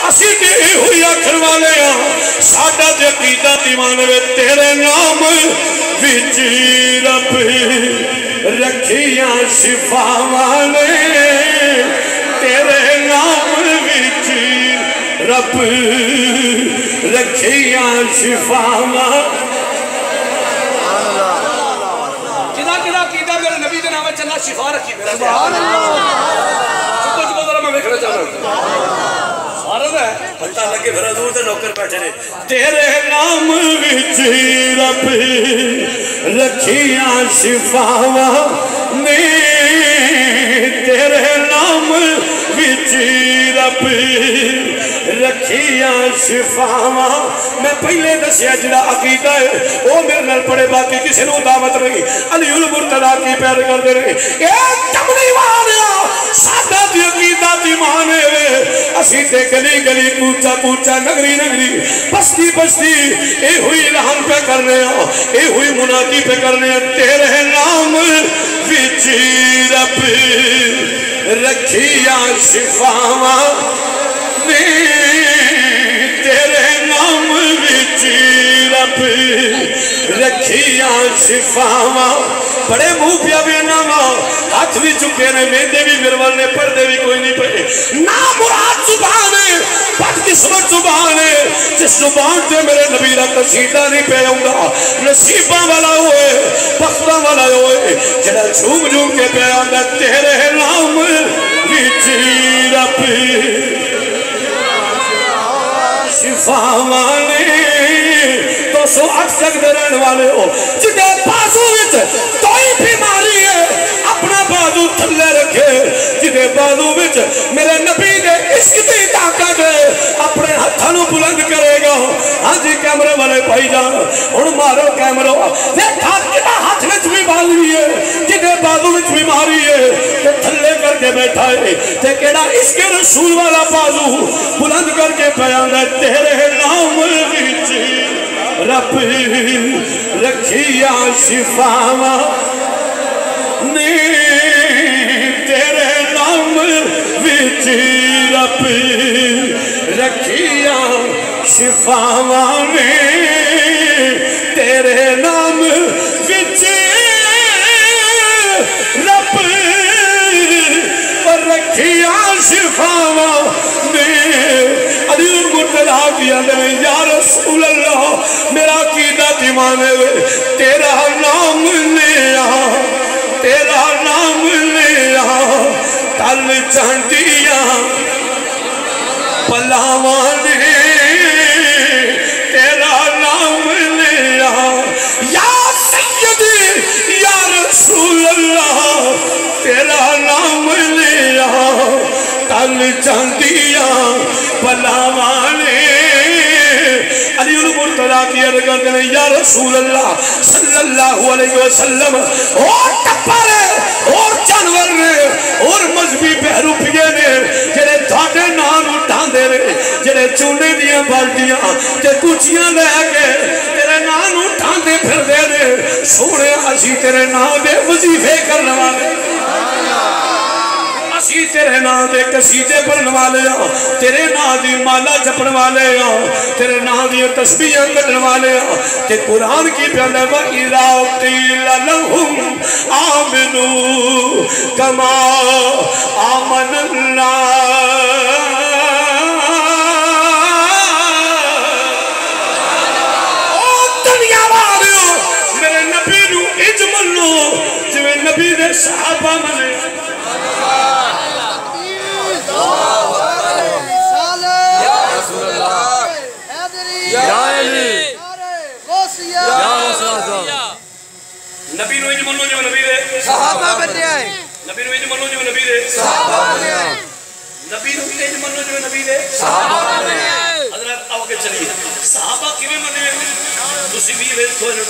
اسی تے ہوئی آخر والے ساڈا تے عقیدہ ایمان وے تیرے نام وچ رب رکھیاں شفاواں نے تیرے نام وچ رب رکھیاں شفاواں کدا عقیدہ میرے نبی دے نام چلا شفا رکھی میرا سبحان اللہ چکو ذرا میں دیکھنا چاہتا ہوں عرض ہے پتہ لگے پھر حضور دے نوکر بیٹھے نے تیرے نام وچ رب رکھیاں شفاواں نے تیرے نام وچ رب رکھیاں شفاواں میں پہلے دسیا جڑا عقیدہ ہے وہ میرے نال پڑے باقی کسی نو دعوت نہیں علی المرتضیٰ کی پیر کردے رہے اے کملی والیا ساڈا تے عقیدہ ایمان ہے اسی تے گلی گلی کوچا کوچا نگری نگری بستی بستی اے ہوئی اعلان پہ کرنے اے ہوئی منادی پہ کرنے تیرے نام وچ رب رکھیاں شفاواں تیرے نام وچ رب رکھیاں شفاواں بڑے منہ پیا بھی ناما ہاتھ بھی چکے نے میندے بھی مرول نے پردے بھی کوئی نہیں پڑے نامراد زبان ہے بدقسمت زبان ہے جس زبان سے میرے نبی را قصیدہ نہیں پہ آؤں نصیبہ والا ہوئے بختہ والا ہوئے جڑا جھوم جھوم کے پہ آؤں تیرے نام وچ رب شفاواں نے تو سو اکسک درن والے ہو جدے بازو وچ کوئی بیماری ہے اپنا بازو تھلے رکھے جدے بازو وچ میرے نبی دے عشق دی طاقت ہے اپنے ہتھانوں بلند کرے گا ہاں جی کیمرے والے بھائی جان ہن مارو کیمرہ دیکھا کتا ہاتھ وچ بیماری ہے جدے بازو وچ بیماری ہے تے تھلے کر کے بیٹھا ہے تے کیڑا عشق رسول والا بازو بلند کر کے بیان ہے تیرے نام وچ رب رکھیاں شفاواں نے تیرے نام وچ رب رکھیاں شفاواں نے تیرے نام وچ رب رکھیاں شفاواں نے علی المرتضیٰ کیا دے یا رسول اللہ میرا عقیدہ ایمان ہے تیرا نام لیا تیرا نام لیا تل چاندیاں پلاواں نے تیرا نام لیا یا سیدی یا رسول اللہ تیرا نام لیا تل چاندیاں پلاواں نے علی المرتضیٰ کی عرض کرتے ہیں یا رسول اللہ صلی اللہ علیہ وسلم اور ٹپر ہے اور جانور نے اور مذہبی بہروپیے نے جنہیں تھاڑے نام اٹھان دے رہے جنہیں چونے دیاں بالٹیاں تے کچھیاں لے کے تیرے نام اٹھان دے پھر دے رہے سونے اسی تیرے نام دے وظیفے کرنے والے اسی تیرے نام دے قصیدے پڑھنے والے ہاں تیرے نام دی مالا جپن والے ہاں تیرے نام دی تسبیحاں کرنے والے ہاں تے قرآن کی پیالے وَإِذَا قِيلَ لَهُمْ آمِنُوا كَمَا آمَنَ النَّاسُ او دنیا والو میرے نبی نو اجملو جو نبی دے صحابہ ملے نبی نو اجملو جو نبی دے صحابہ بننے آئے نبی نو اجملو جو نبی دے صحابہ بننے آئے نبی نو اجملو جو نبی دے صحابہ بننے آئے حضرت آؤ کے چلیے صحابہ کیویں بنے تسی بھی ویکھو نو